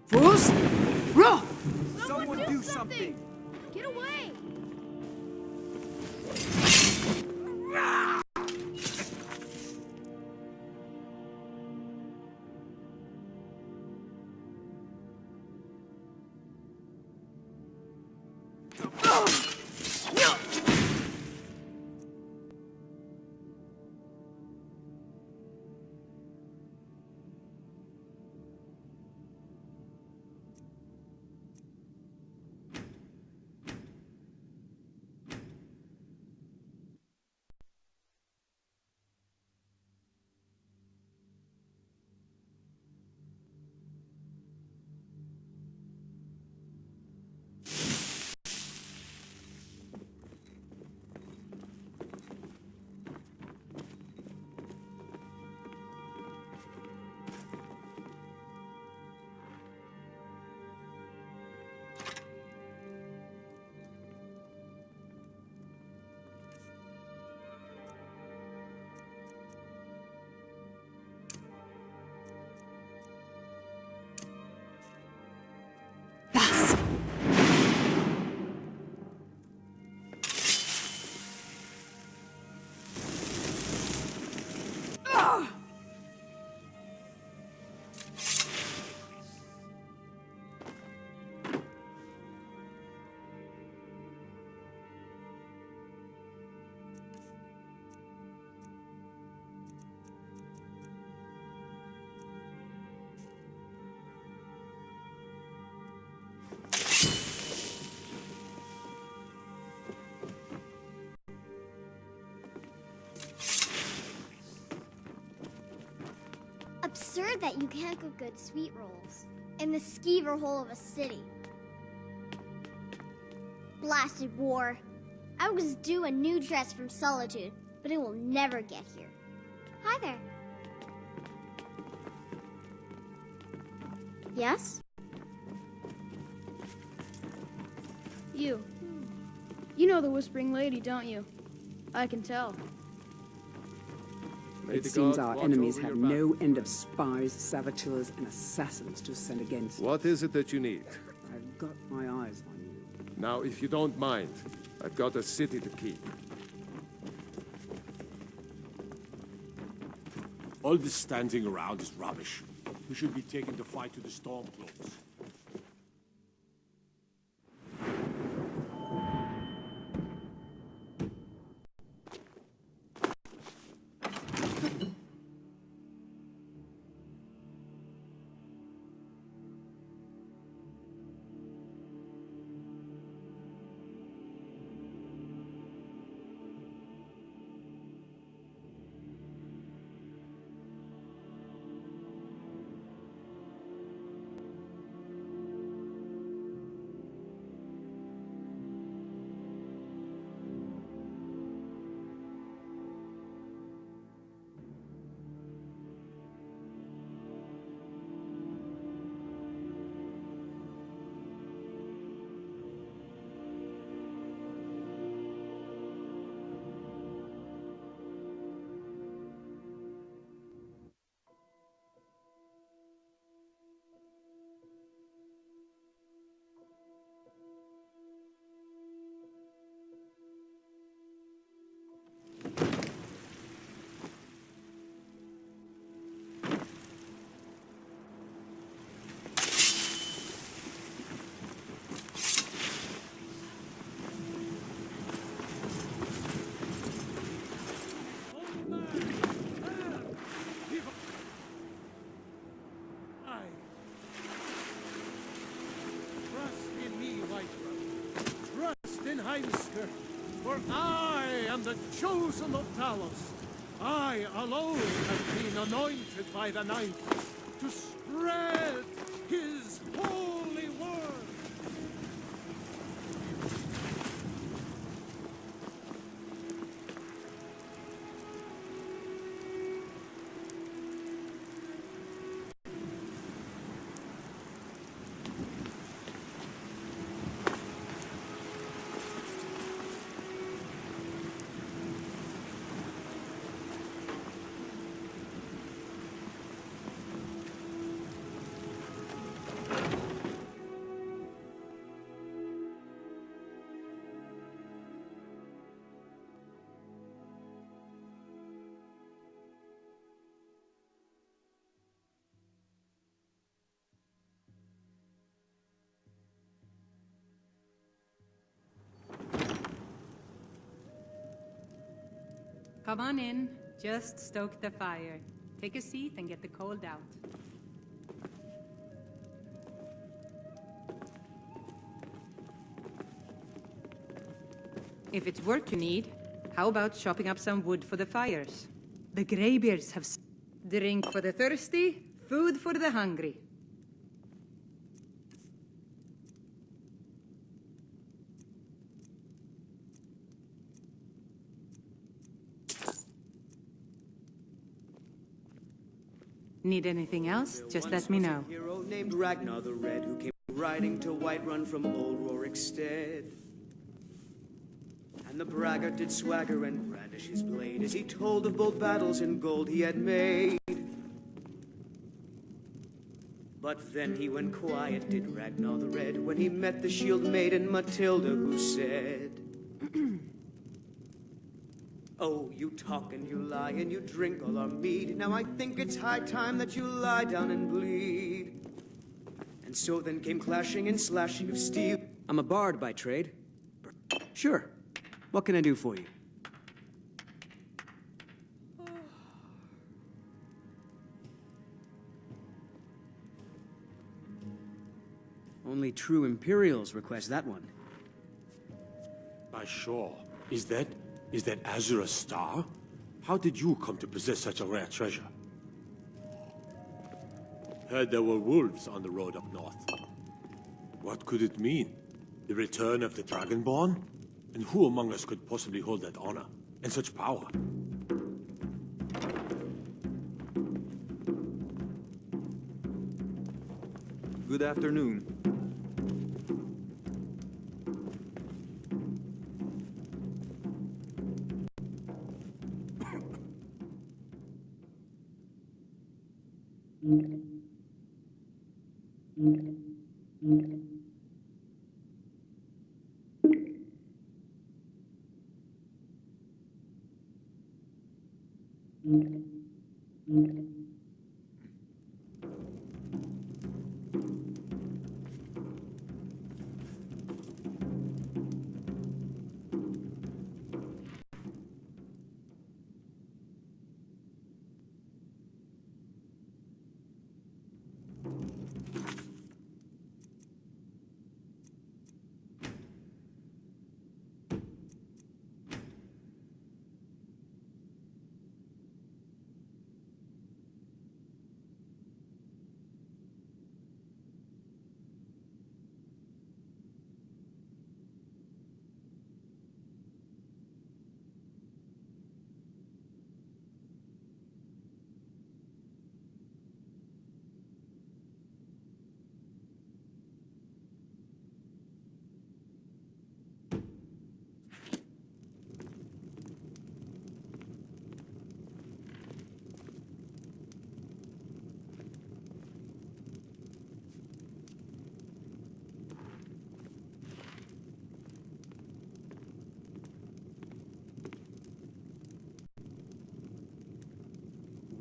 Fools! Run! Someone do something! Get away! Absurd that you can't cook good sweet rolls in the skeever hole of a city. Blasted war. I was due a new dress from Solitude, but it will never get here. Hi there. Yes? You. You know the Whispering Lady, don't you? I can tell. It seems our enemies have no end of spies, saboteurs, and assassins to send against us. What is it that you need? I've got my eyes on you. Now, if you don't mind, I've got a city to keep. All this standing around is rubbish. We should be taking the fight to the Stormcloaks. Heimsker, for I am the chosen of Talos. I alone have been anointed by the Ninth to spread his holy word. Come on in. Just stoke the fire. Take a seat and get the cold out. If it's work you need, how about chopping up some wood for the fires? The greybeards have drink for the thirsty, food for the hungry. Need anything else? Just let me know. A hero named Ragnar the Red who came riding to Whiterun from old Rorikstead. And the braggart did swagger and brandish his blade as he told of bold battles in gold he had made. But then he went quiet, did Ragnar the Red, when he met the shield maiden Matilda, who said, "Oh, you talk and you lie and you drink all our mead. Now I think it's high time that you lie down and bleed." And so then came clashing and slashing of steel. I'm a bard by trade. Sure. What can I do for you? Only true Imperials request that one. By sure. Is that Azura's star? How did you come to possess such a rare treasure? Heard there were wolves on the road up north. What could it mean? The return of the Dragonborn? And who among us could possibly hold that honor and such power? Good afternoon.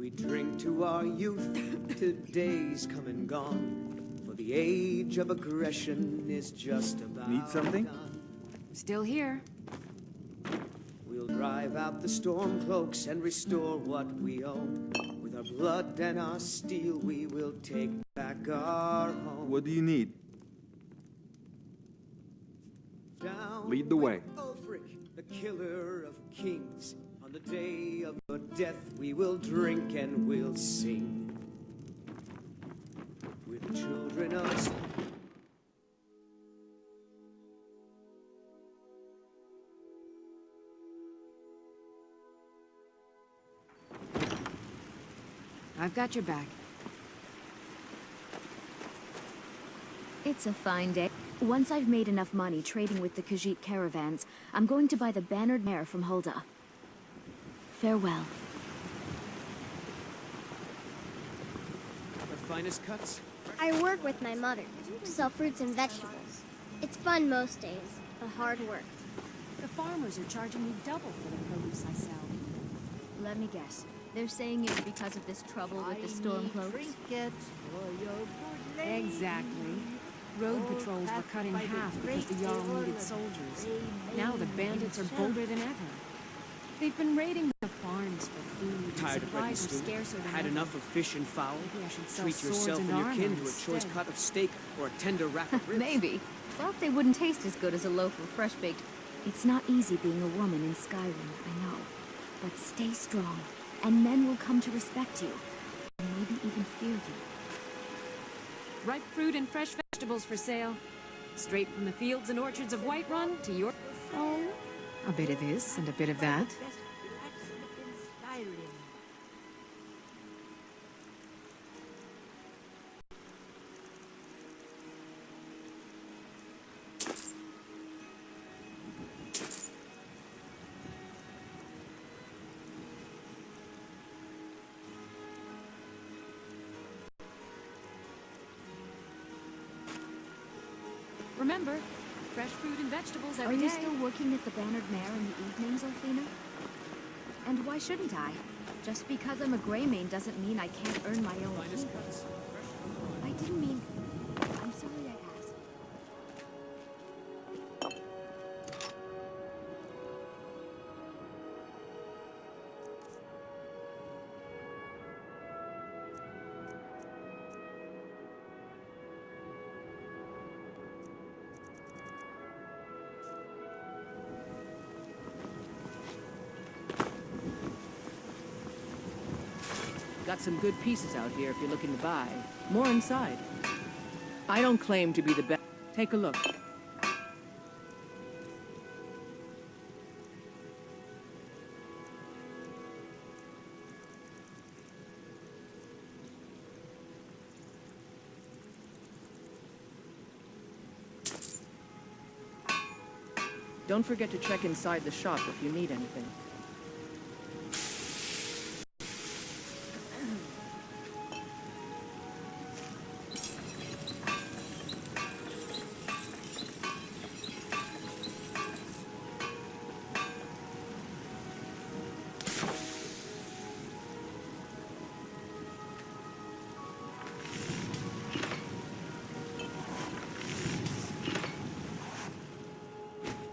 We drink to our youth, to days come and gone, for the age of aggression is just about Need something? done. Still here. We'll drive out the storm cloaks and restore what we own. With our blood and our steel, we will take back our home. What do you need? Down Lead the way. Ulfric, the killer of kings. On the day of your death, we will drink and we'll sing. We're the children of... I've got your back. It's a fine day. Once I've made enough money trading with the Khajiit caravans, I'm going to buy the bannered mare from Hulda. Farewell. The finest cuts? I work with my mother to sell fruits and vegetables. It's fun most days, but hard work. The farmers are charging me double for the produce I sell. Let me guess. They're saying it's because of this trouble with the storm cloaks? Exactly. Road patrols were cut in half because the Jarl needed soldiers. Now the bandits are bolder than ever. They've been raiding the farms for food. Tired of bread and supplies are stew? scarcer than Had ever. enough of fish and fowl? Maybe I should sell Treat swords yourself and your armor kin to a choice instead. cut of steak or a tender rack of ribs. Maybe. Thought they wouldn't taste as good as a loaf of fresh-baked... It's not easy being a woman in Skyrim, I know. But stay strong, and men will come to respect you. And maybe even fear you. Ripe fruit and fresh vegetables for sale. Straight from the fields and orchards of Whiterun to your home. A bit of this and a bit of that. Remember, fresh fruit and vegetables Are every you day. still working at the bannered mare in the evenings, Alfina? And why shouldn't I? Just because I'm a Greymane doesn't mean I can't earn my own keep. I didn't mean... I'm sorry I asked. Got some good pieces out here if you're looking to buy. More inside. I don't claim to be the best. Take a look. Don't forget to check inside the shop if you need anything.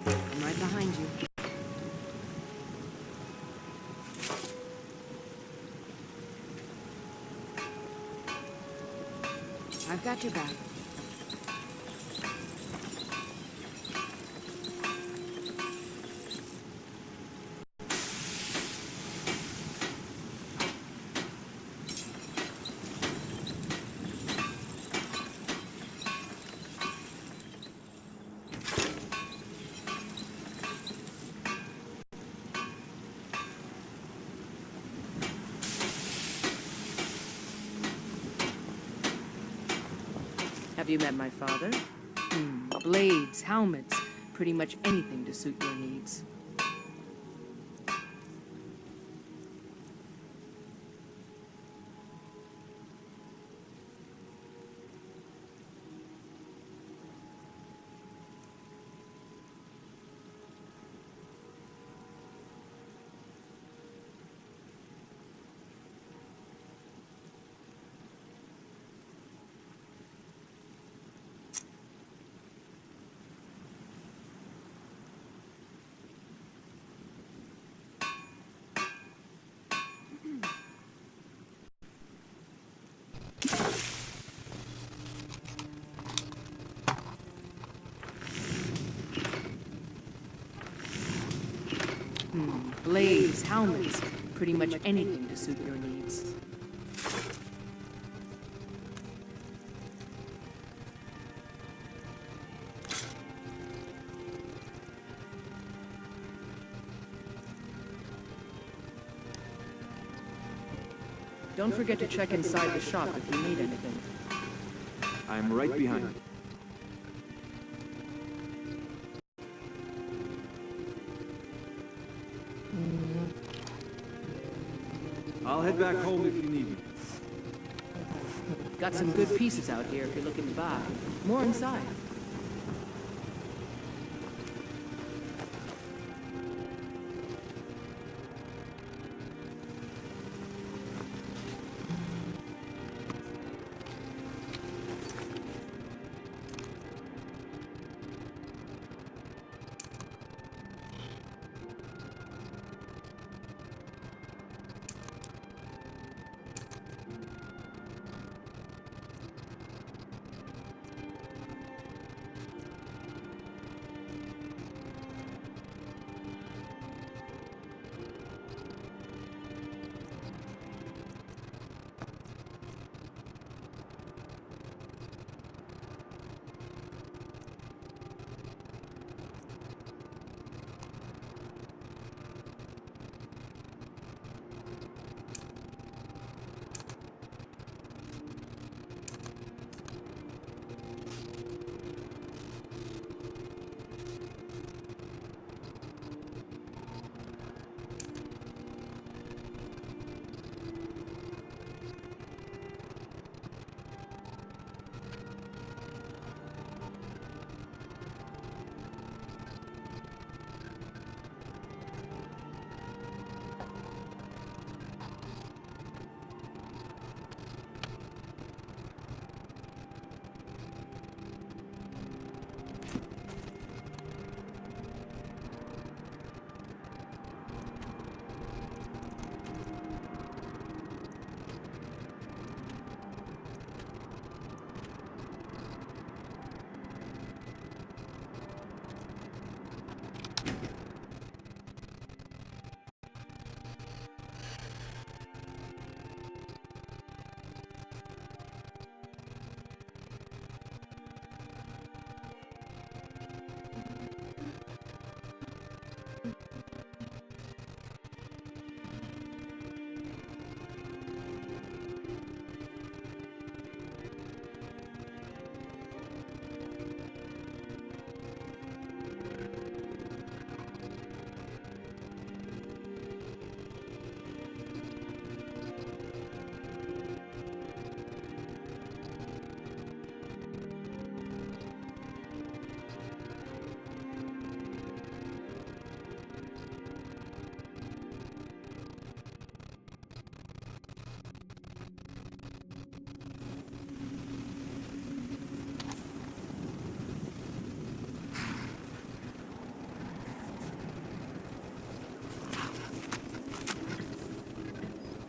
I'm right behind you. I've got your back. Have you met my father? Blades, helmets, pretty much anything to suit your needs. Blades, helmets, pretty much anything to suit your needs. Don't forget to check inside the shop if you need anything. I'm right behind. I'll head back home if you need me. Got some good pieces out here if you're looking to buy. More inside.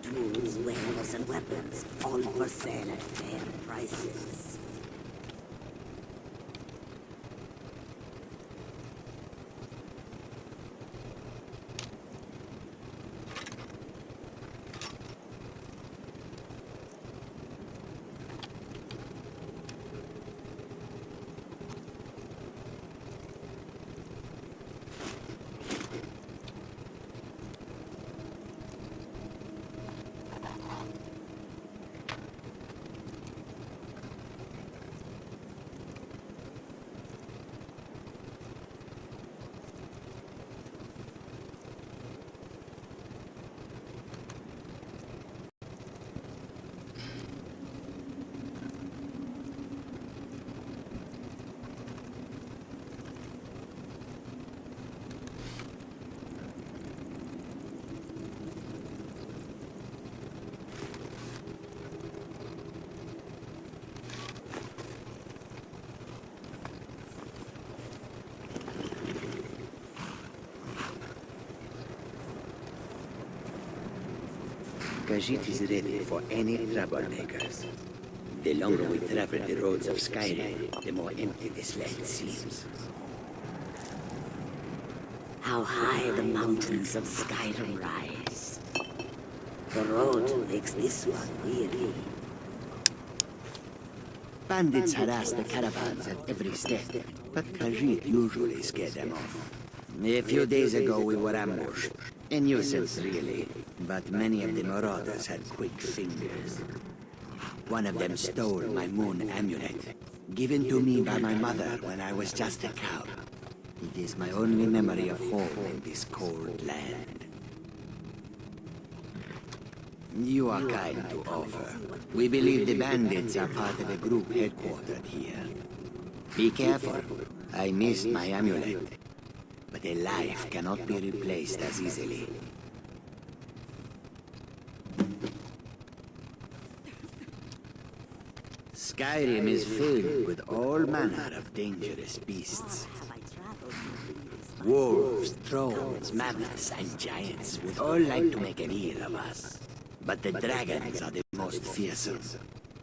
Tools, wares, and weapons, all for sale at fair prices. Khajiit is ready for any troublemakers. The longer we travel the roads of Skyrim, the more empty this land seems. how high the mountains of Skyrim rise. The road makes this one weary. Bandits harass the caravans at every step, but Khajiit usually scare them off. A few days ago we were ambushed. A nuisance, really, but many of the marauders had quick fingers. One of them stole my moon amulet, given to me by my mother when I was just a cow. It is my only memory of home in this cold land. You are kind to offer. We believe the bandits are part of a group headquartered here. Be careful. I missed my amulet. But a life cannot be replaced as easily. Skyrim is filled with all manner of dangerous beasts. Wolves, trolls, mammoths, and giants would all like to make an eel of us. But the dragons are the most fearsome.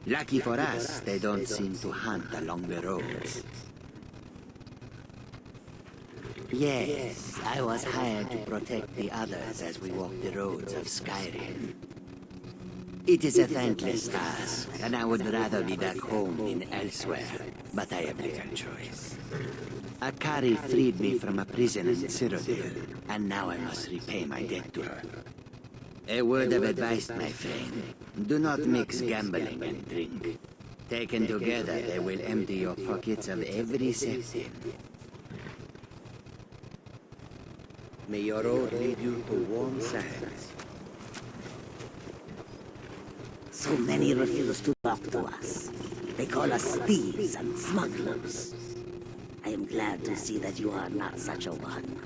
Lucky for us, they don't seem to hunt along the roads. Yes, I was hired to protect the others as we walk the roads of Skyrim. It is a thankless task, and I would rather be back home than elsewhere, but I have little choice. Akari freed me from a prison in Cyrodiil, and now I must repay my debt to her. A word of advice, my friend. Do not mix gambling and drink. Taken together, they will empty your pockets of every septim. May your road lead you to warm sands. So many refuse to talk to us. They call us thieves and smugglers. I am glad to see that you are not such a one.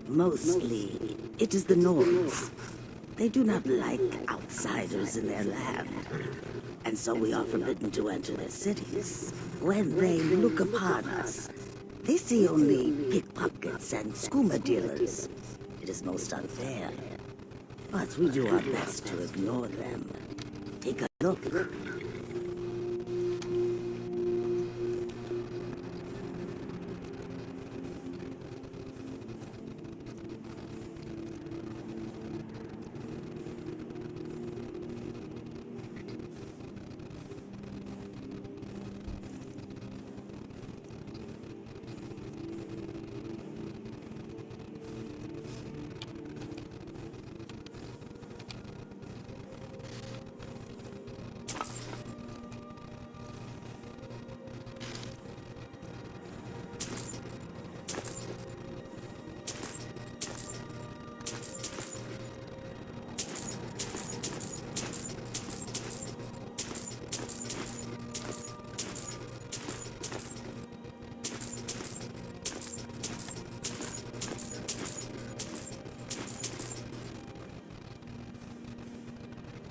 Mostly, it is the Nords. They do not like outsiders in their land. And so we are forbidden to enter their cities. When they look upon us, they see only pickpockets and skooma dealers. It is most unfair. But we do our best to ignore them. Take a look.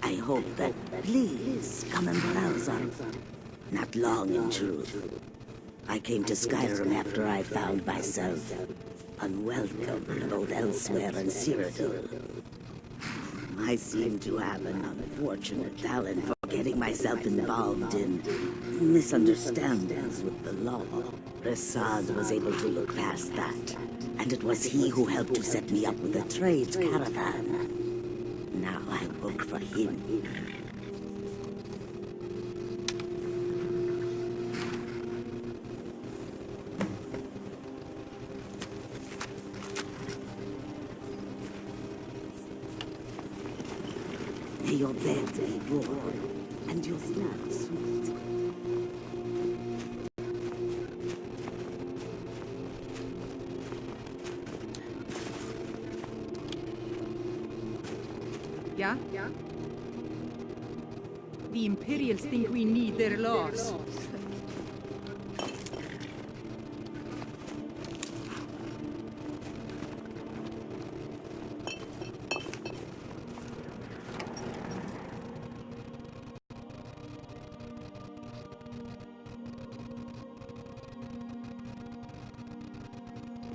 I hope that please come and browse on. Not long, in truth. I came to Skyrim after I found myself unwelcome both elsewhere and Cyrodiil. I seem to have an unfortunate talent for getting myself involved in misunderstandings with the law. Rasad was able to look past that, and it was he who helped to set me up with a trade caravan. Now I work for him. May your bed be warm, and your food sweet. Yeah? Yeah? The Imperials think we need their laws.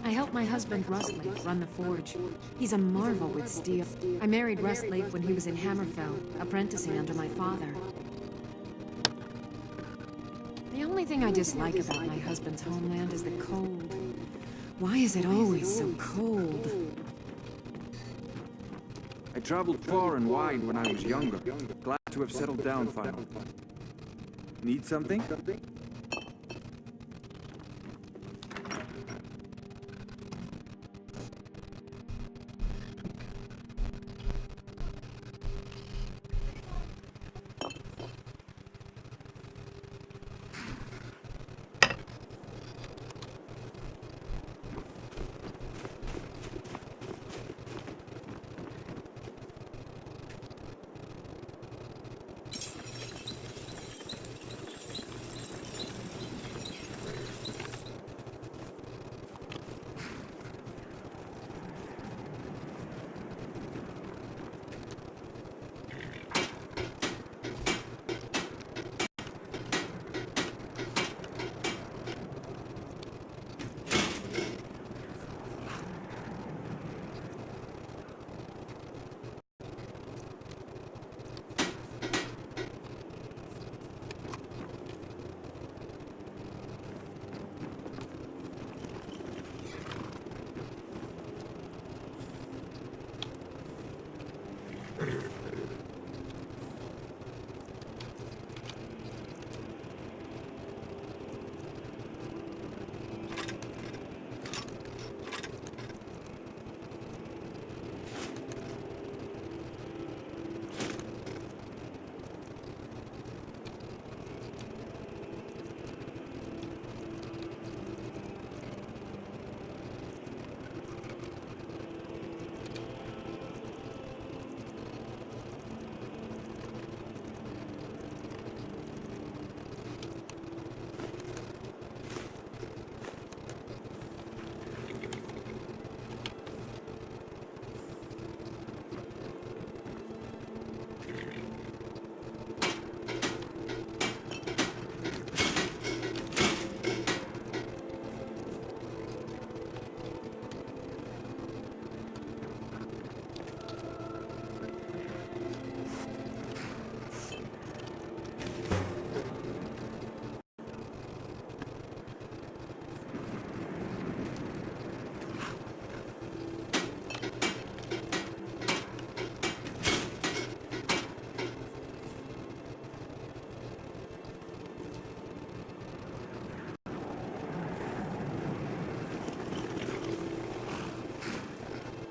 I helped my husband Rustlake run the forge. He's a marvel with steel. I married Rustlake when he was in Hammerfell, apprenticing under my father. The only thing I dislike about my husband's homeland is the cold. Why is it always so cold? I traveled far and wide when I was younger. Glad to have settled down finally. Need something?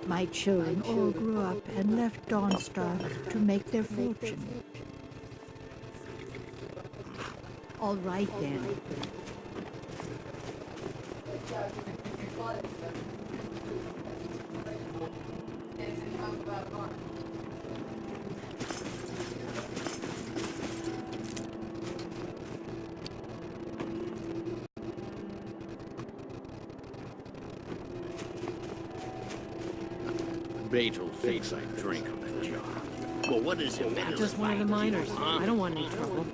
My children all grew up and left Dawnstar to make their fortune. All right, then. Betel thinks I drink on the job. Well, what does it matter? Just one of the miners. Huh? I don't want any trouble.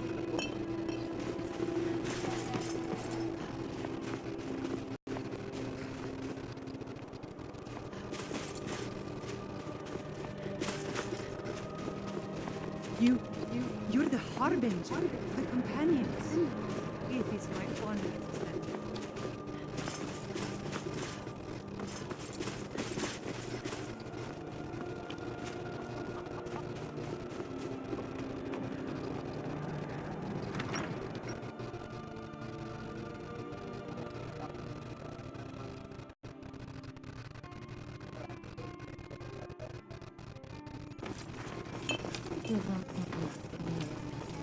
You're the Harbinger, the companions. It is my honor.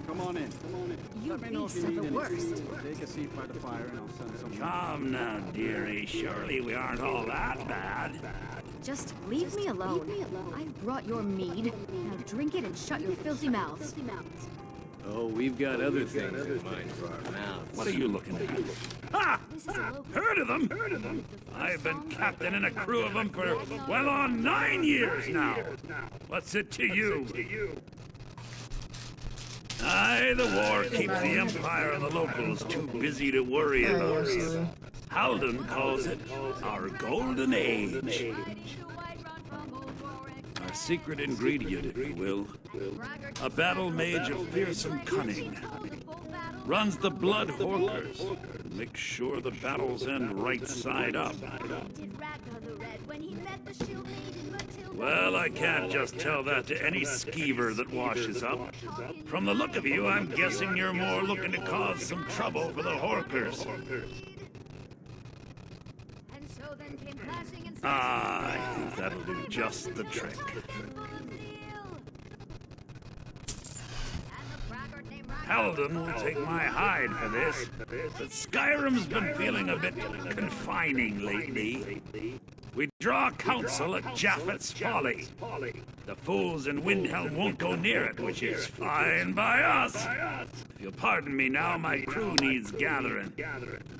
Come on in. You Let me know if beasts you are need the anything. worst. Take a seat by the fire and I'll send someone. Come now, dearie. Surely we aren't all that bad. Just leave me alone. I brought your mead. Now drink it and shut your filthy mouths. Oh, we've got other things in mind for our mouths. What are you looking at? Ah! Heard of them? I've been captain in a crew of them for well on 9 years now. What's it to you? Aye, the war keeps the Empire and the locals too busy to worry about us. Halden calls it our golden age. Our secret ingredient, if you will. A battle mage of fearsome cunning. Runs the blood hawkers, and make sure the battles end right side up. Well, I can't just tell that to any skeever that washes up. From the look of you, I'm guessing you're more looking to cause some trouble for the Horkers. Ah, I think that'll do just the trick. Halden will take my hide for this, but Skyrim's been feeling a bit confining lately. We draw counsel at Japhet's Folly. The fools in Windhelm won't go near it, which is fine by us. If you'll pardon me now, my crew needs gathering.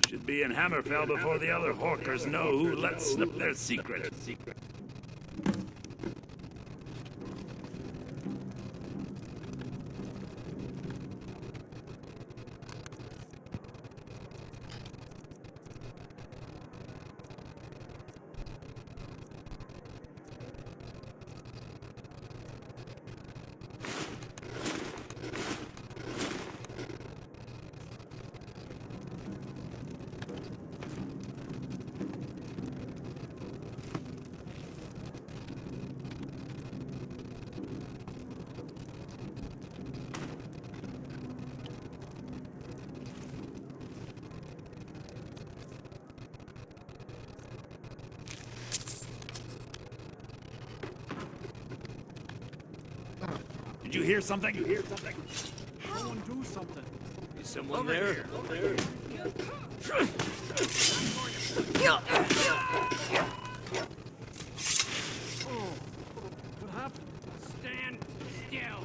Should be in Hammerfell before the other Horkers know who let slip their secret. Did you hear something? Someone do something. Is someone there? Oh, what happened? Stand still.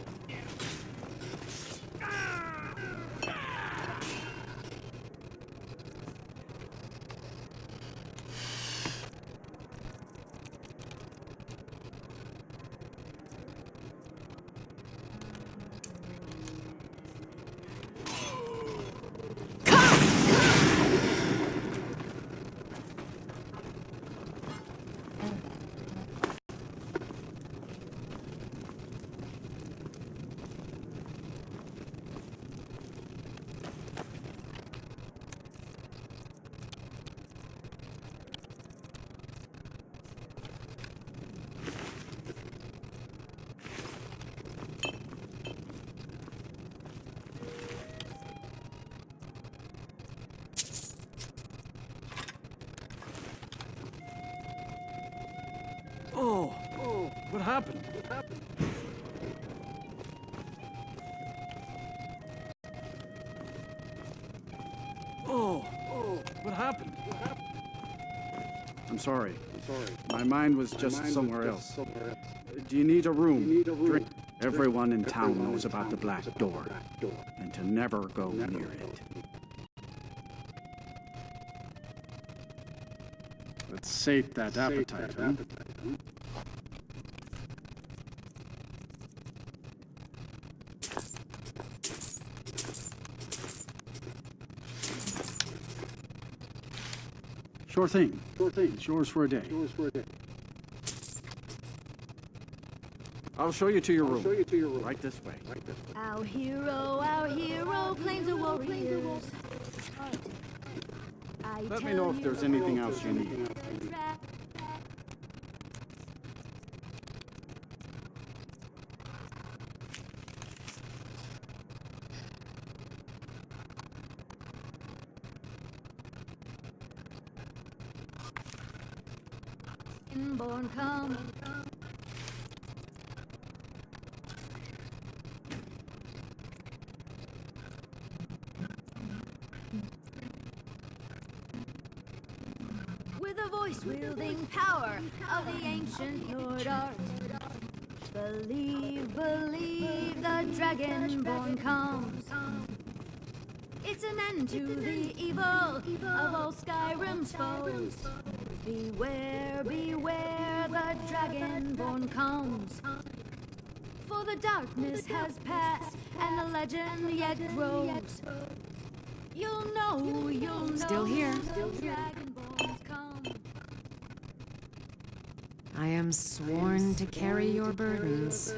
Oh, what happened? Oh, what happened? I'm sorry. My mind was just somewhere else. Do you need a room? Drink. Everyone in town knows about the Black Door, and to never go near it. Let's sate that appetite, huh? Sure thing. It's yours for a day. I'll show you to your room. Right this way. Our hero, claims a warrior. Let me know if there's anything else you need. Inborn come. With a voice wielding power of the ancient Nord art. Believe the Dragonborn comes. It's an end to the evil of all Skyrim's foes. Beware, the Dragonborn comes. For the darkness has passed, and the legend yet grows. You'll know. Still here. Dragonborns come. I am sworn to carry your burdens.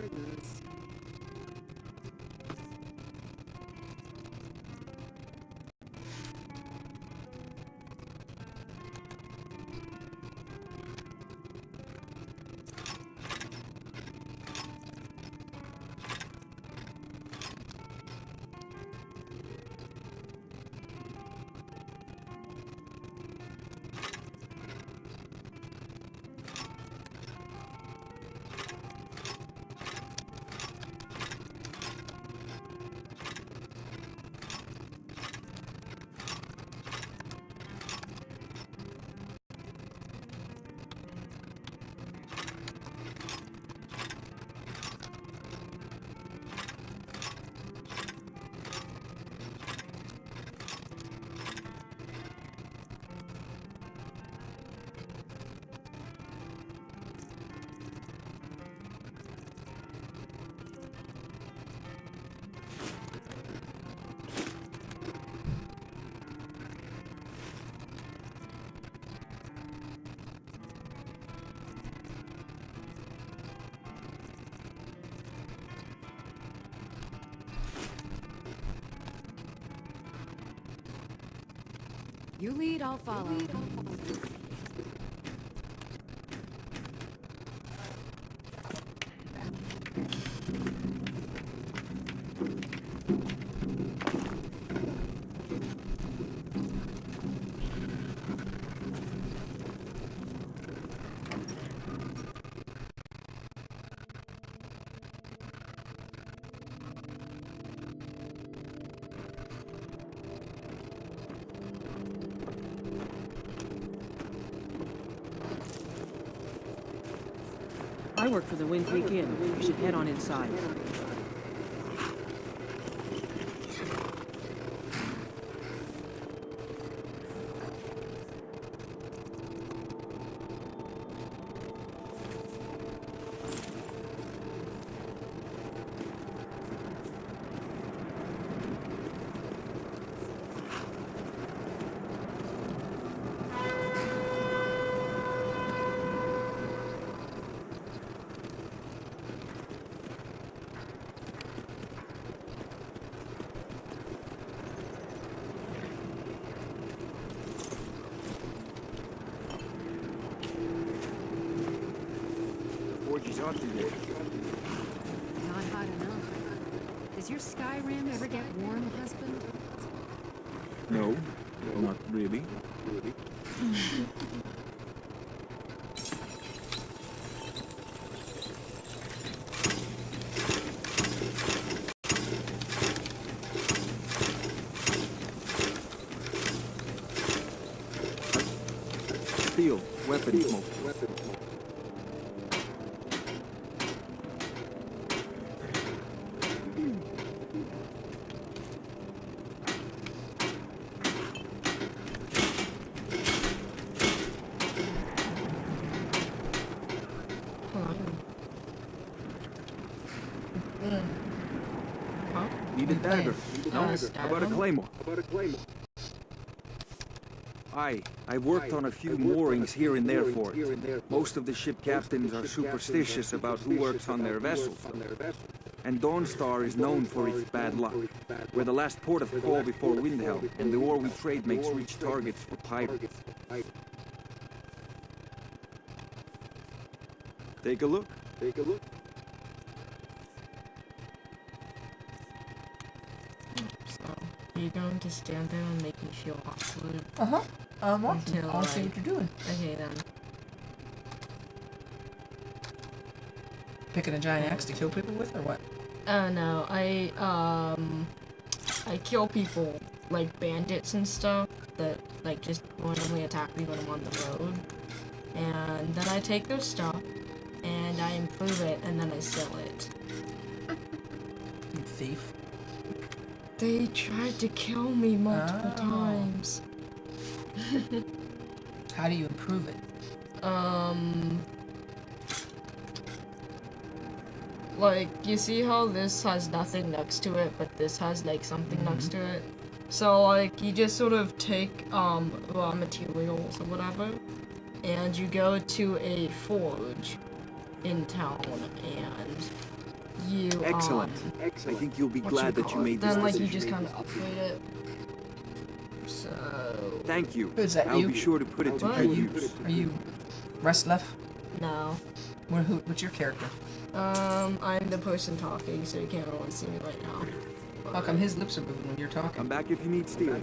You lead, I'll follow. I work for the Wind Creek Inn. You should head on inside. Not hot enough. Does your skyrim ever get warm, husband? No, not really. Steel, weapon smoke. Need a dagger. No? How about a claymore? I've worked on a few moorings here and there for it. Most of the ship captains are superstitious about who works on their vessels. And Dawnstar is known for its bad luck. We're the last port of call before Windhelm, and the ore we trade makes rich targets for pirates. Take a look. You're going to stand there and make me feel awkward. Uh-huh. I'm watching. Until I'll see what you're doing. Okay, then. Picking a giant axe to kill people with, or what? No, I kill people, like bandits and stuff, that, like, just randomly attack me when I'm on the road. And then I take their stuff, and I improve it, and then I sell it. You thief. They tried to kill me multiple times. How do you improve it? Like, you see how this has nothing next to it, but this has, like, something next to it? So, like, you just sort of take, raw materials or whatever, and you go to a forge in town, and you, Excellent. I think you'll be glad that you made this then, like, decision. you just kind of upgrade it. So... Thank you. Is that I'll you? be sure to put it to good use. Are you Restlef? No. What's your character? I'm the person talking, so you can't really see me right now. How come his lips are moving when you're talking? Come back if you need steel.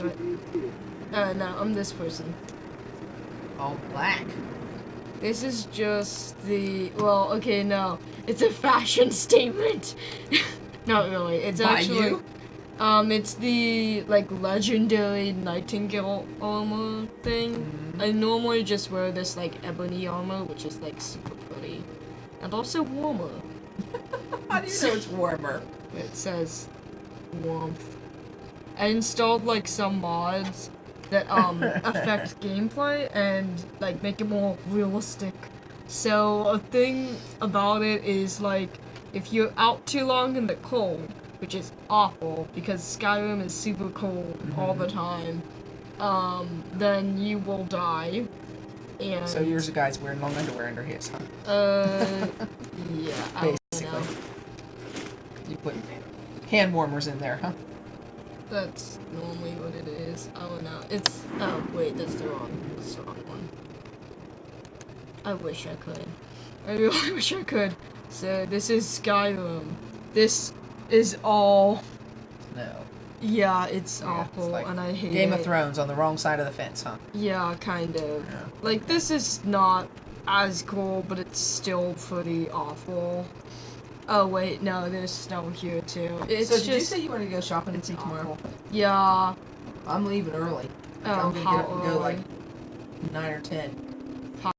No, I'm this person. All black. This is just the... Well, okay, no. It's a fashion statement. Not really. It's By actually... you? It's the, like, legendary Nightingale armor thing. I normally just wear this, like, ebony armor, which is, like, super pretty. And also warmer. How do you know it's warmer? It says warmth. I installed, like, some mods that, affect gameplay and, like, make it more realistic. So, a thing about it is, like, if you're out too long in the cold, which is awful, because Skyrim is super cold all the time, then you will die. And So yours a guy's wearing long underwear under his, huh? Yeah, I don't basically. know. You put hand warmers in there, huh? That's normally what it is. Oh no, it's, oh wait, that's the wrong one. I wish I could. I really wish I could. So this is Skyrim. This is all. No. Yeah, it's Yeah, awful, it's like and I hate Game it. of Thrones on the wrong side of the fence, huh? Yeah, kind of. Like, this is not as cool, but it's still pretty awful. Oh, wait, no, there's snow here, too. It's So just... did you say you want to go shopping and see tomorrow? Yeah. I'm leaving early. Oh, I'm gonna how get up and go like early? 9 or 10. How?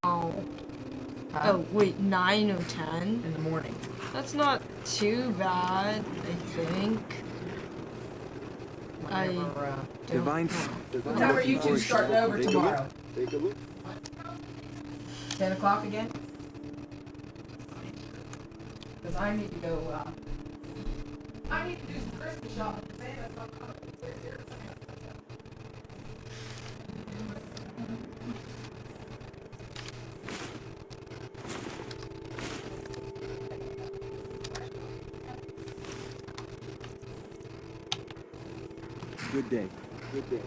Huh? Oh, wait, 9 or 10? In the morning. That's not too bad, I think. Divine. What time are you two starting over tomorrow? 10 o'clock again? Because I need to go, I need to do some Christmas shopping. Santa's not coming here. Good day. Good day.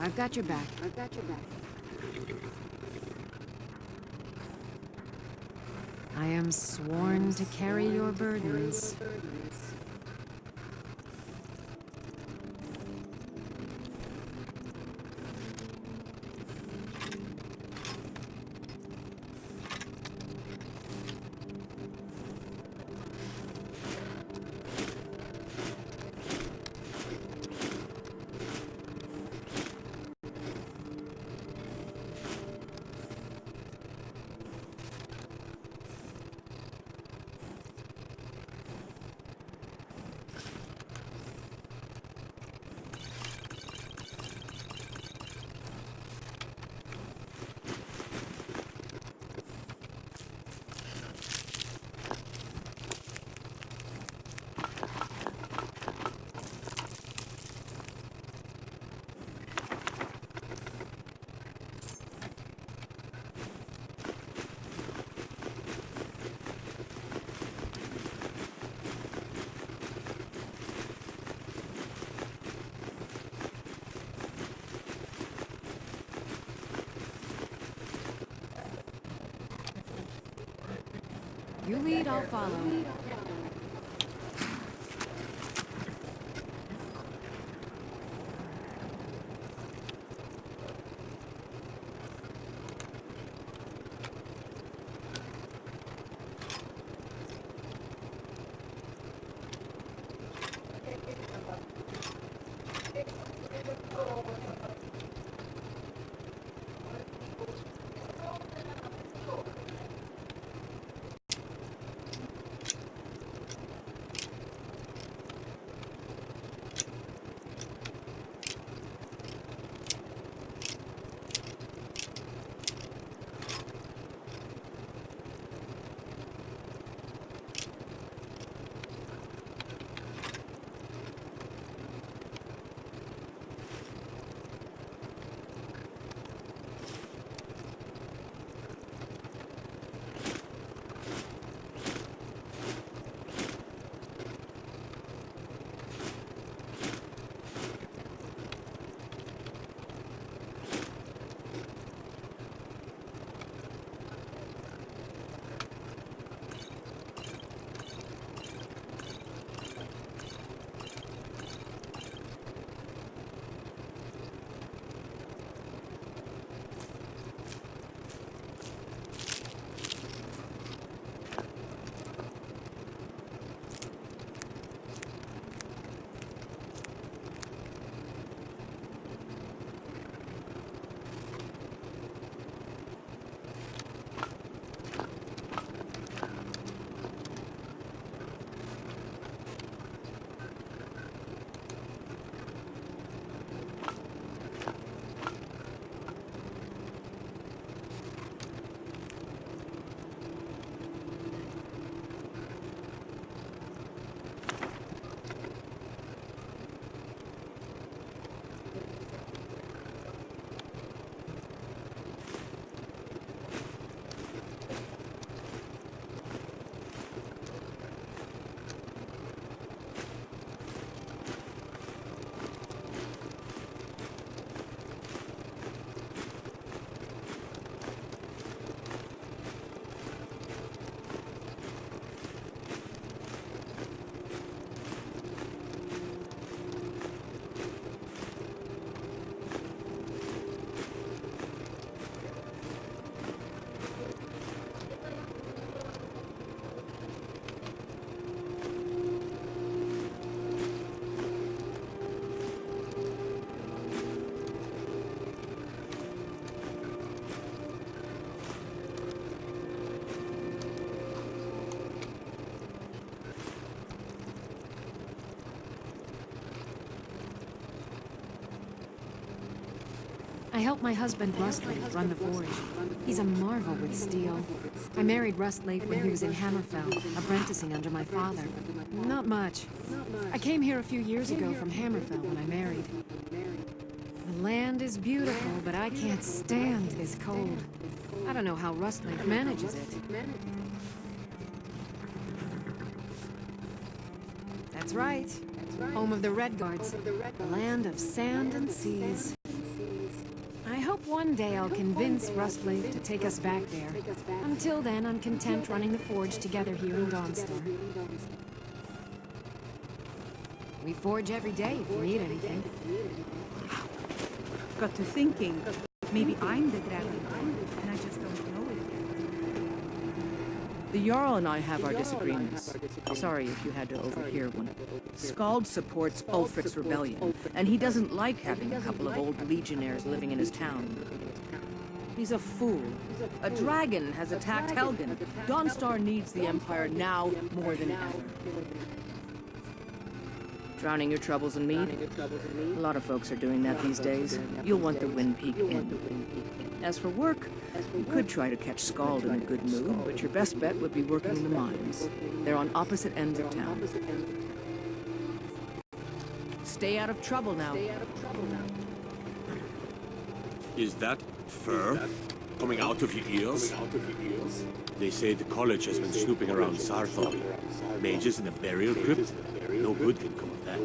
I've got your back. I've got your back. I am sworn to carry your burdens. You lead, I'll follow. I help my husband Rustlake run the forge. He's a marvel with steel. I married Rustlake when he was in Hammerfell, apprenticing under my father. Not much. I came here a few years ago from Hammerfell when I married. The land is beautiful, but I can't stand this cold. I don't know how Rustlake manages it. That's right. Home of the Redguards. The land of sand and seas. I hope one day I'll convince Rustlake to take us back there. Until then, I'm content running the forge together here in Dawnstar. We forge every day if you need anything. Got to thinking, maybe I'm the dragon, and I just don't know it yet. The Jarl and I have our disagreements. Sorry if you had to overhear one. Skald supports Ulfric's rebellion, and he doesn't like having a couple of old legionnaires living in his town. He's a fool. A dragon has attacked Helgen. Dawnstar needs the Empire now more than ever. Drowning your troubles in mead? A lot of folks are doing that these days. You'll want the Wind Peak Inn. As for work, you could try to catch Skald in a good mood, but your best bet would be working in the mines. They're on opposite ends of town. Stay out of trouble now. Is that fur coming out of your ears? They say the college has been snooping around Sarthor. Mages in a burial crypt? No good can come of that.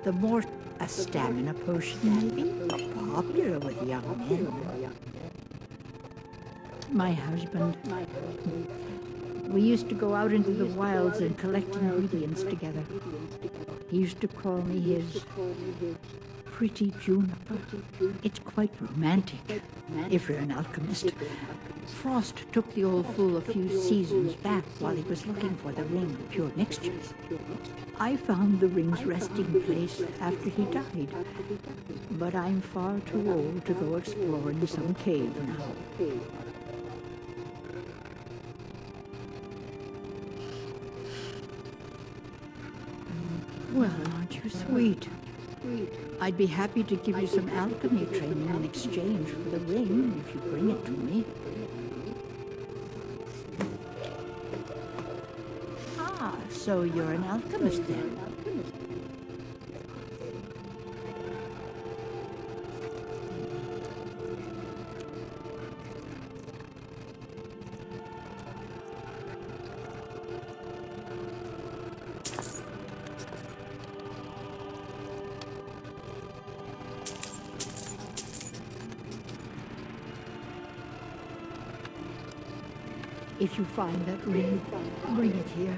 The more a stamina potion maybe, popular with young men. My husband, we used to go out into the wilds and collect ingredients together. He used to call me his pretty juniper. It's quite romantic, if you're an alchemist. Frost took the old fool a few seasons back while he was looking for the ring of pure mixtures. I found the ring's resting place after he died, but I'm far too old to go exploring some cave now. Well, aren't you sweet? I'd be happy to give you some alchemy training in exchange for the ring if you bring it to me. Ah, so you're an alchemist then? If you find that ring, bring it here.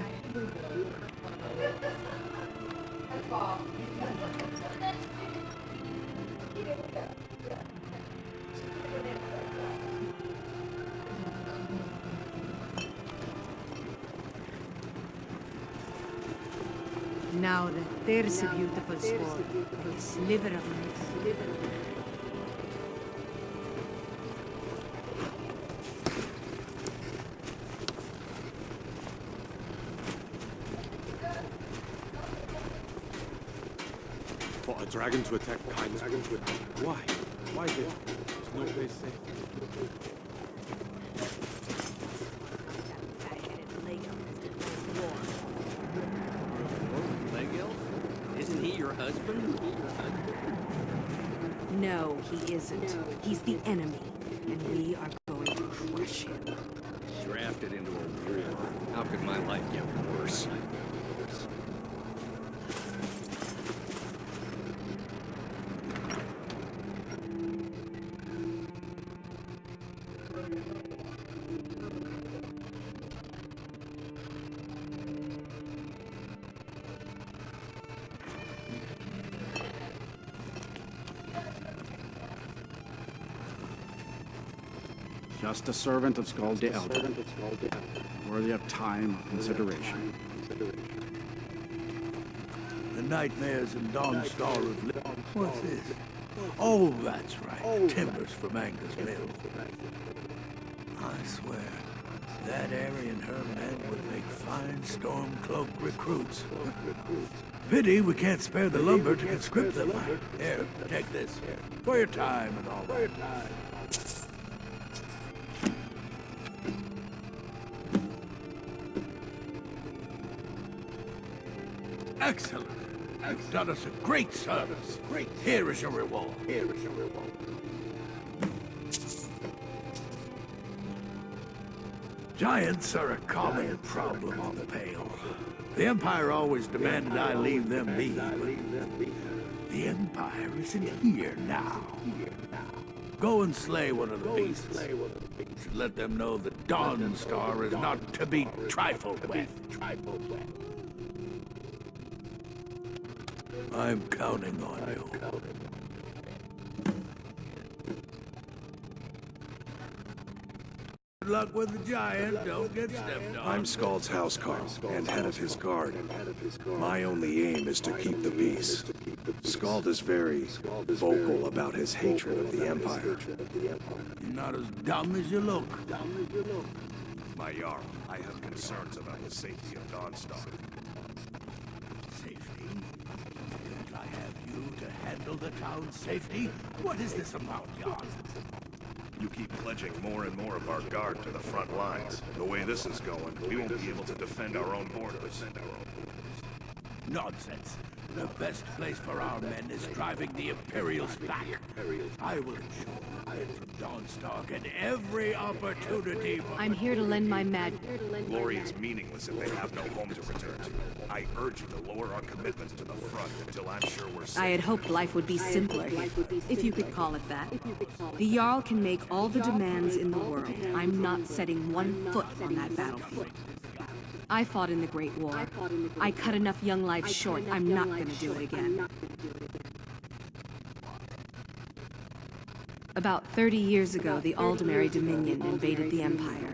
Now there's a beautiful sword, a sliver of it. For a dragon to attack kind people. Why? Why there? There's no place safe. Leg elf? Isn't he your husband? No, he isn't. He's the enemy, and we are going to crush him. Drafted into a war. How could my life get worse? Just a servant of Skald the Elder, worthy of time and consideration. nightmares and Dawnstar have lived. What's this? Oh, that's right. Timbers from Angus Mill. I swear, that Ari and her men would make fine Stormcloak recruits. Pity we can't spare the lumber to conscript them. Here, take this. For your time and all that. Excellent. You've done us a great service. Here is your reward. Giants are a common problem on the Pale. The Empire always demanded I leave them be, but the Empire isn't here now. Go and slay one of the beasts. And let them know that Dawnstar is not to be trifled with. I'm counting on you. Good luck with the giant. Don't get stepped on. I'm Skald's housecarl and head of his guard. My only aim is to keep the peace. Skald is very vocal about his hatred of the Empire. You're not as dumb as you look. My Jarl, I have concerns about the safety of Dawnstar. Safety? Didn't I have you to handle the town's safety? What is this about, Jarl? You keep pledging more and more of our guard to the front lines. The way this is going, we won't be able to defend our own borders. Nonsense. The best place for our men is driving the Imperials back. I will ensure the men from Dawnstar get every opportunity. I'm here to lend my mag. Glory is meaningless if they have no home to return to. I urge you to lower our commitments to the front until I'm sure we're safe. I had hoped life would be simpler, if you could call it that. The Jarl can make all the demands in the world. I'm not setting one foot on that battlefield. I fought in the Great War. I cut enough young lives short. I'm not going to do it again. About 30 years ago, the Aldemary Dominion invaded the Empire.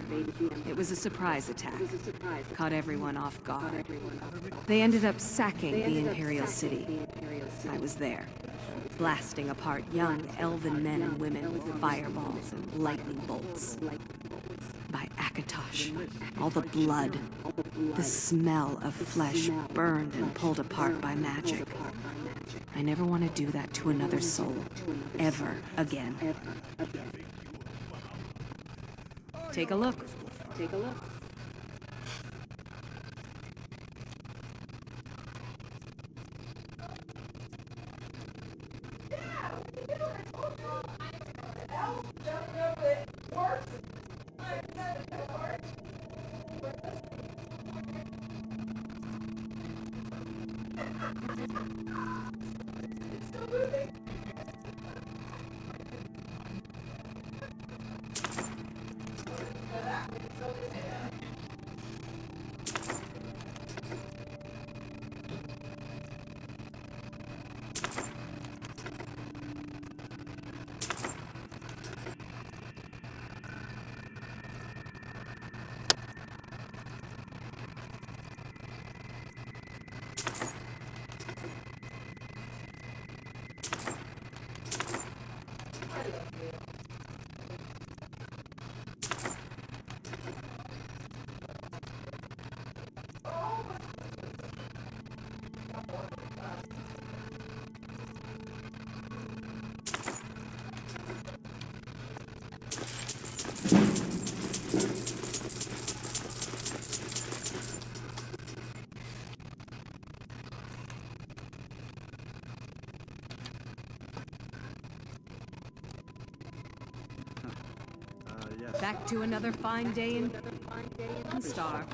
It was a surprise attack. Caught everyone off guard. They ended up sacking the Imperial City. I was there, blasting apart young elven men and women with fireballs and lightning bolts. By Akatosh, all the blood, the smell of flesh burned and pulled apart by magic. I never want to do that to another soul, ever again. Take a look. Back to another fine day in Star.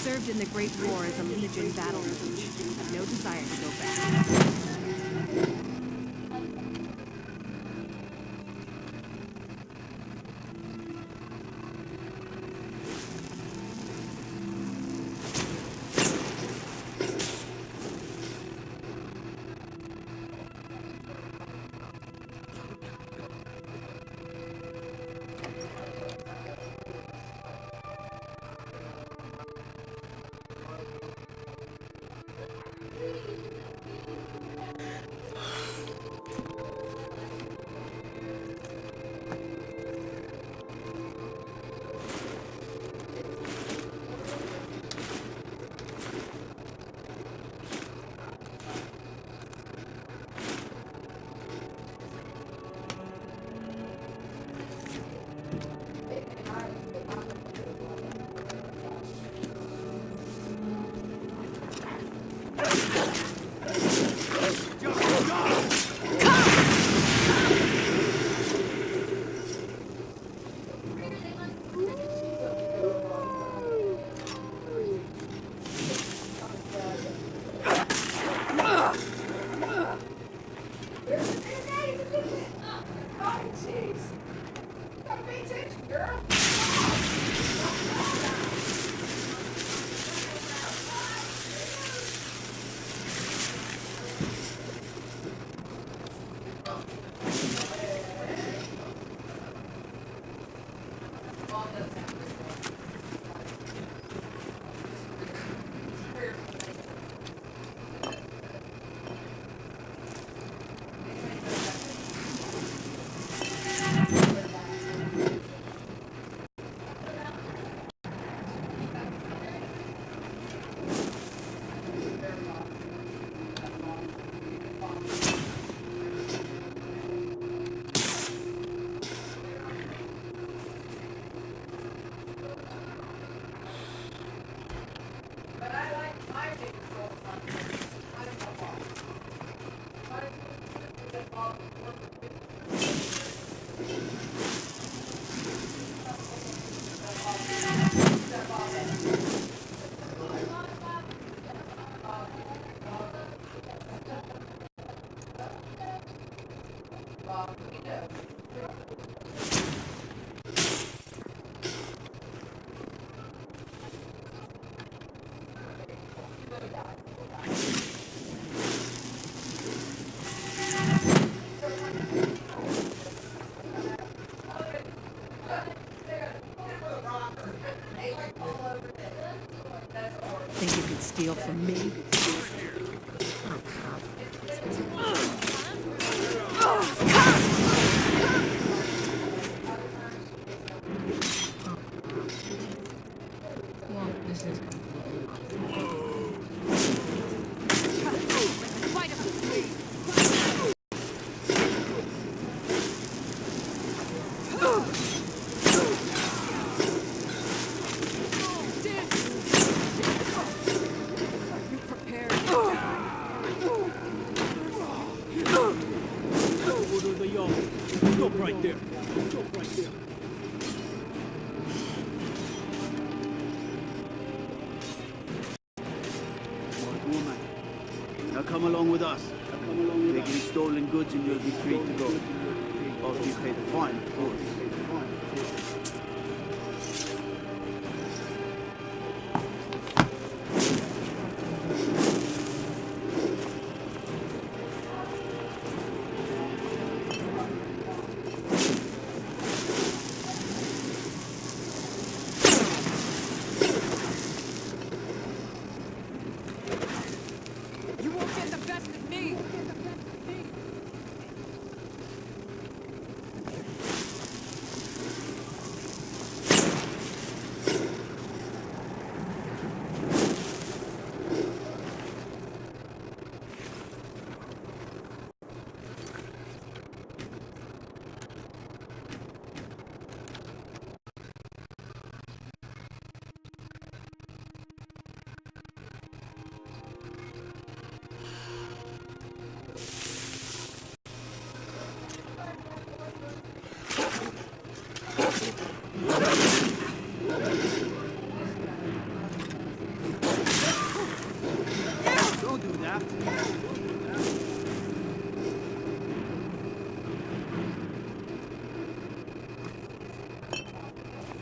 served in the Great War as a Legion battle mage. I've no desire to go back. Think you could steal from me? Well, this is Stop right there. Stop right there. Woman, now come along with us. Take any stolen goods and you'll be free to go. After you pay the fine, of course.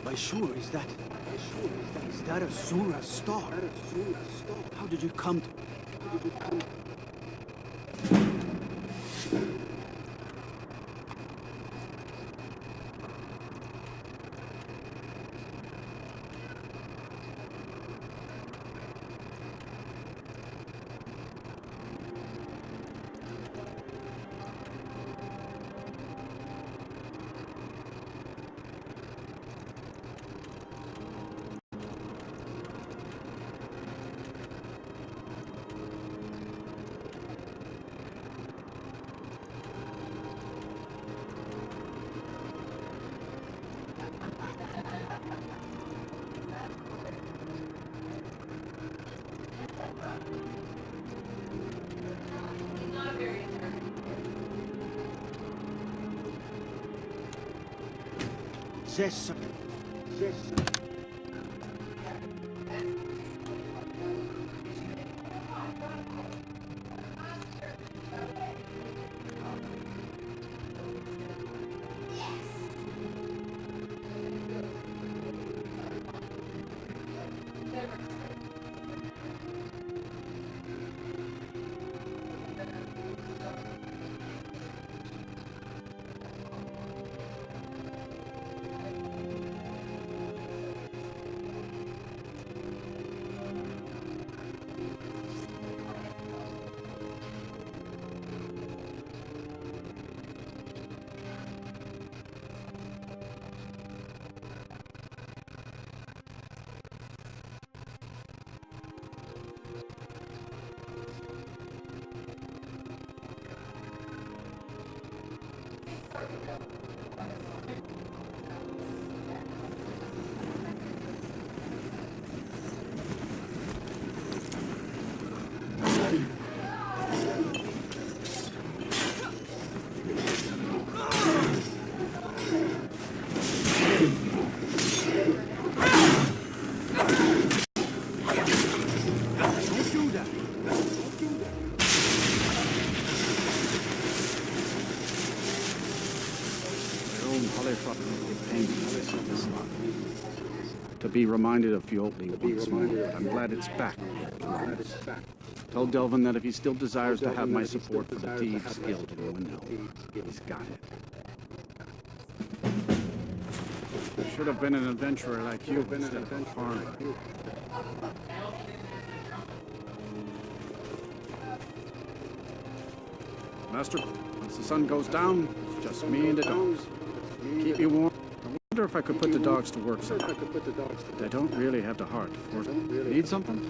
By sure, is that a Sura star? How did you come to... This... To be reminded of Fiotli once more, but I'm glad it's back. Tell Delvin that if he still desires to have my support for the Thieves Guild in Windhill, he's got it. Should have been an adventurer like you instead of a farmer. Master, once the sun goes down, it's just me and the dogs. Keep you warm. I wonder if I could put the dogs to work somehow. They don't really have the heart. Need something?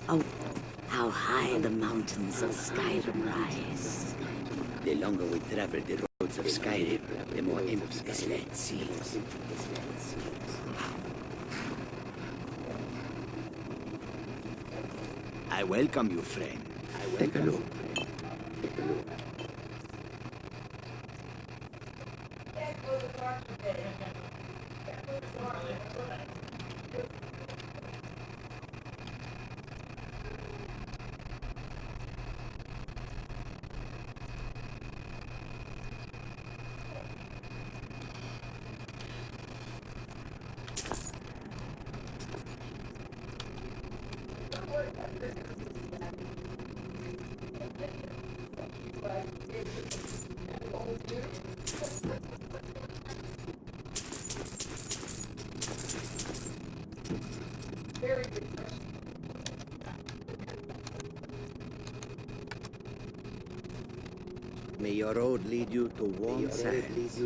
Oh, how high the mountains of Skyrim rise. The longer we travel the roads of Skyrim, the more empty this land seems. I welcome you, friend. Take a look. May your road lead you to warm sands.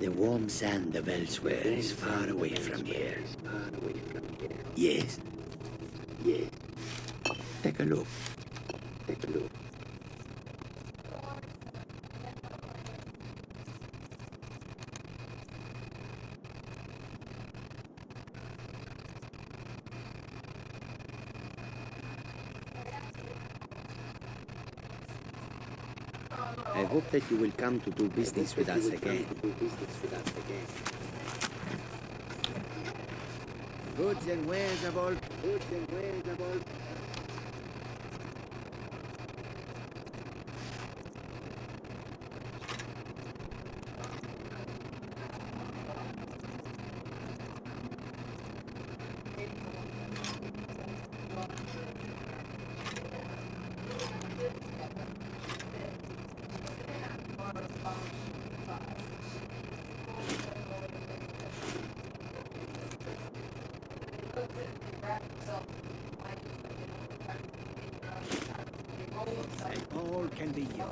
The warm sand of elsewhere is far away from here. Yes. Yes. Take a look. Take a look. I hope that you will come to do business with us again. Goods and wares of all. Goods and wares of all. And all can be yours.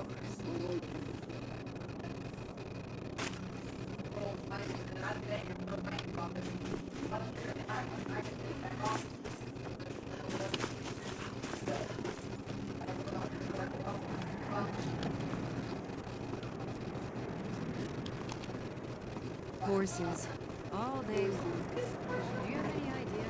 Horses. All they want. Do you have any idea?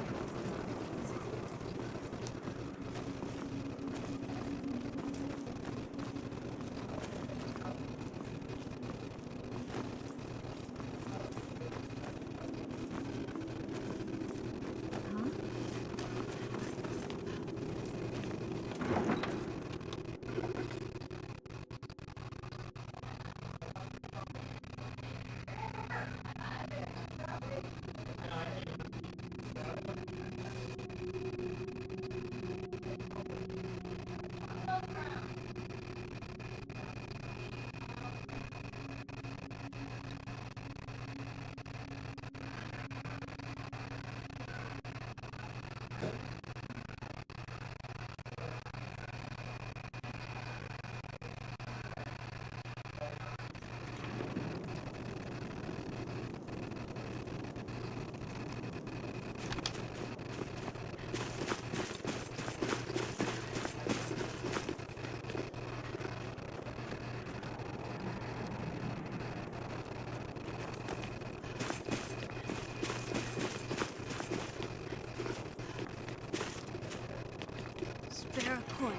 Spare a coin.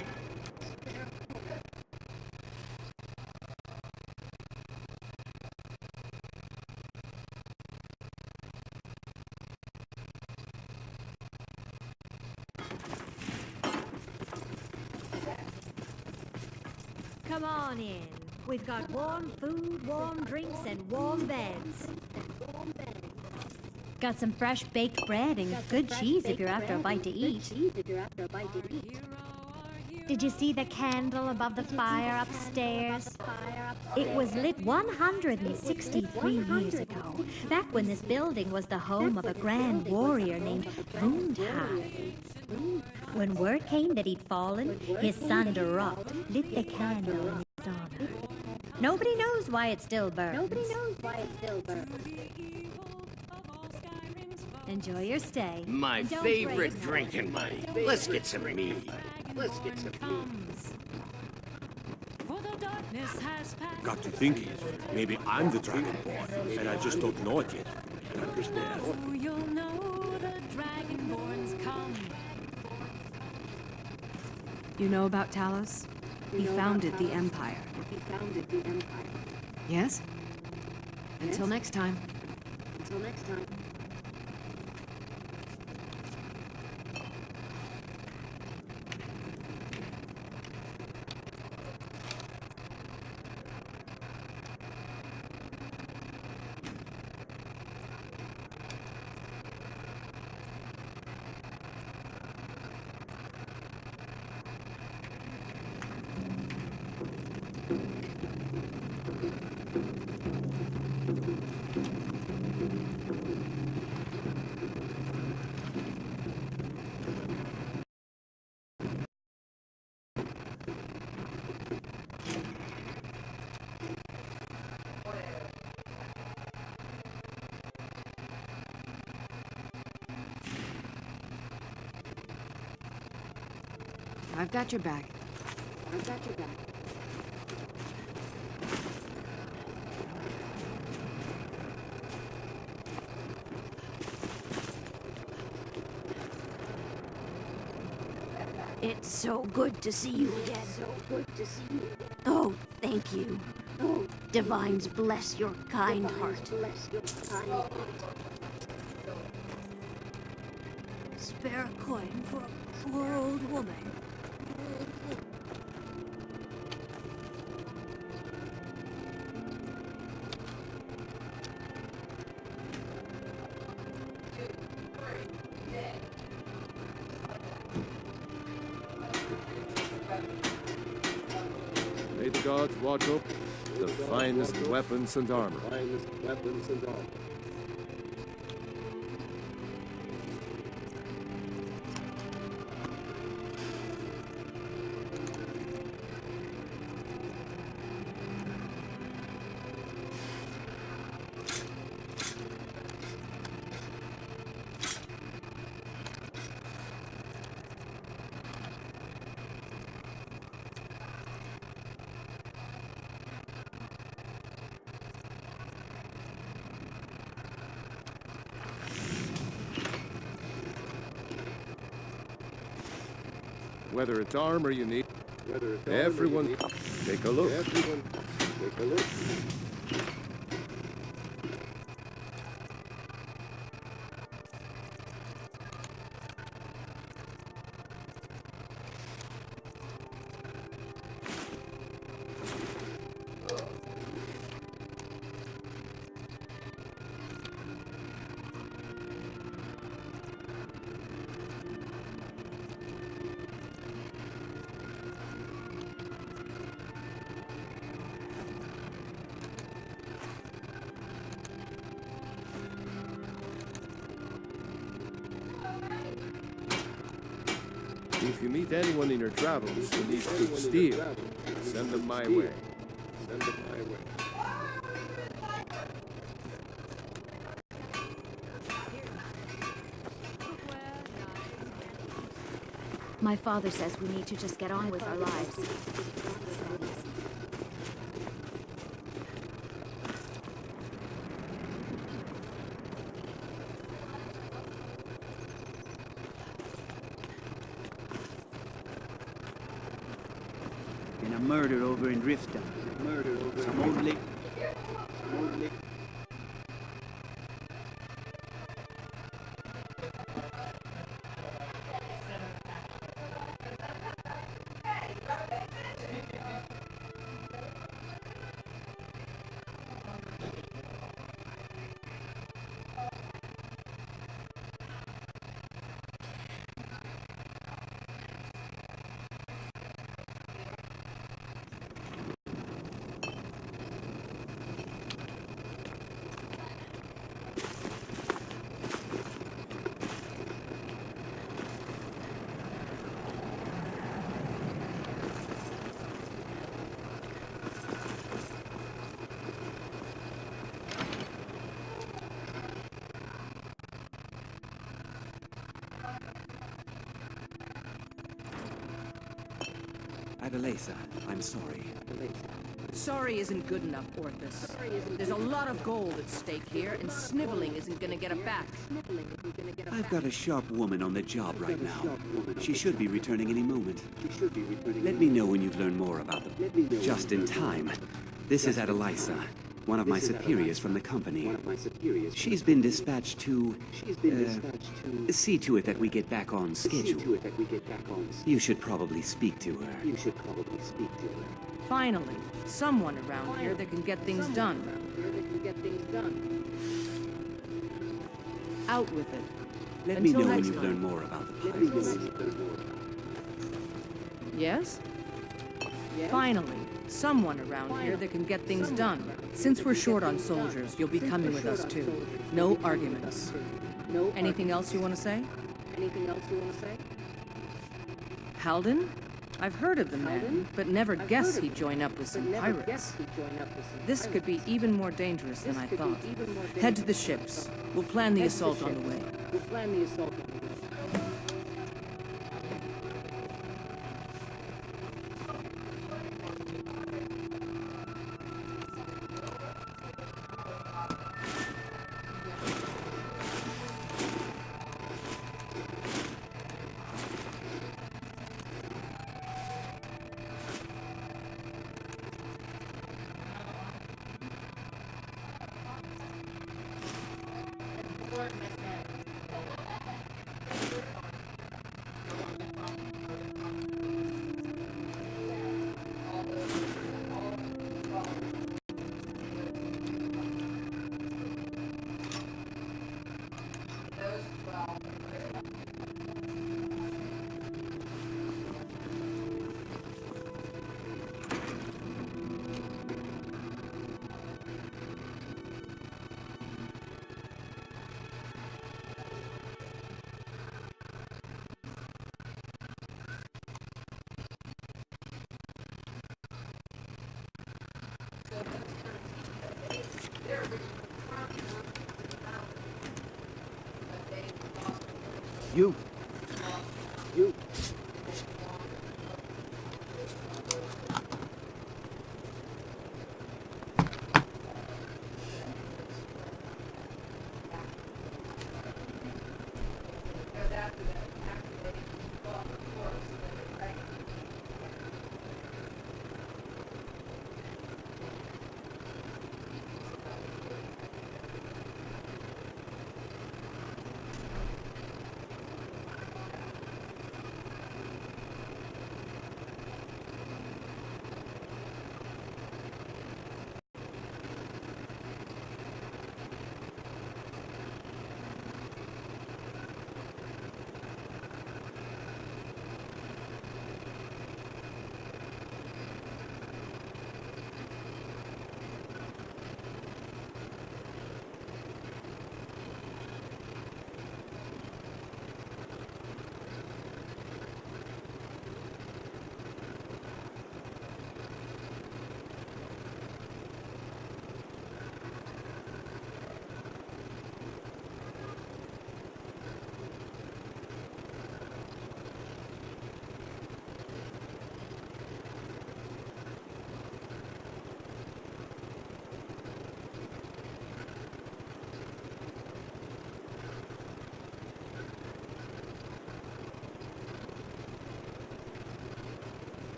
Come on in. We've got warm food, warm drinks, and warm beds. Got some fresh baked bread and good cheese if you're after a bite to eat. Did you see the candle above the fire upstairs? It was lit 163 years ago, back when this building was the home of a grand warrior named Moontide. When word came that he'd fallen, his son Durot lit the candle in his honor. Nobody knows why it still burns. Enjoy your stay. My And don't favorite break drinking buddy. Let's get some mead. Got to thinking, maybe I'm the Dragonborn, and I just don't know it yet. Darker's death. You'll know the Dragonborn's come. You know about Talos? He founded the Empire. Yes? Until next time. I've got your back. It's so good to see you again. Oh, thank you. Divines bless your kind heart. Spare a coin for a poor old woman. May the gods watch over the finest weapons and armor. Whether it's armor you need, everyone take a look. If you meet anyone in your travels who needs good steel, send them my way. My father says we need to just get on with our lives. Been a murder over in Riften. Some old lady. Adelaisa, I'm sorry. Sorry isn't good enough, Orthus. There's a lot of gold at stake here, and sniveling isn't gonna get it back. I've got a sharp woman on the job right now. She should be returning any moment. Let me know when you've learned more about them. Just in time. This is Adelaisa, one of my superiors from the company. She's been dispatched to see to it that we get back on schedule. You should probably speak to her. Finally, someone around here that can get things done. Out with it. Let me Until know when next you've time. learned more about the pirates. Yes? Finally, someone around here that can get things done. Since we're short on soldiers, you'll be coming with us too. No arguments. Anything else you want to say? Halden? I've heard of the man, but never guessed he'd join up with some pirates. This could be even more dangerous than I thought. Head to the ships. We'll plan the assault on the way. You.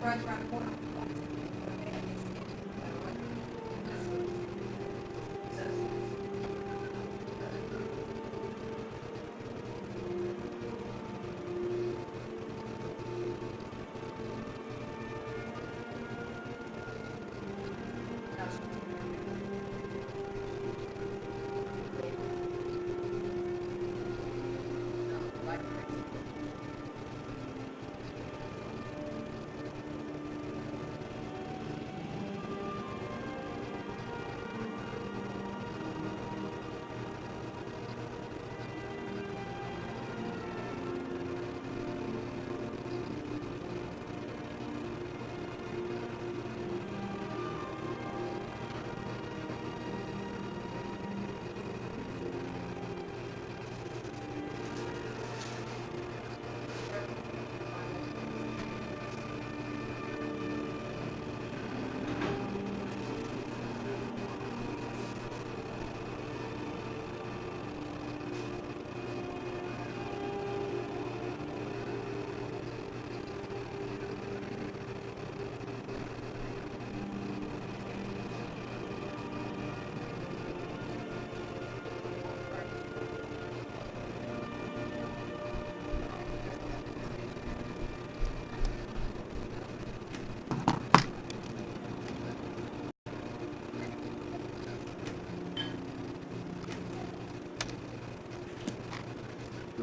runs around the corner.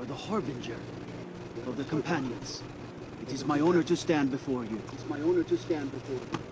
You're the harbinger of the companions. It is my honor to stand before you. It is my honor to stand before you.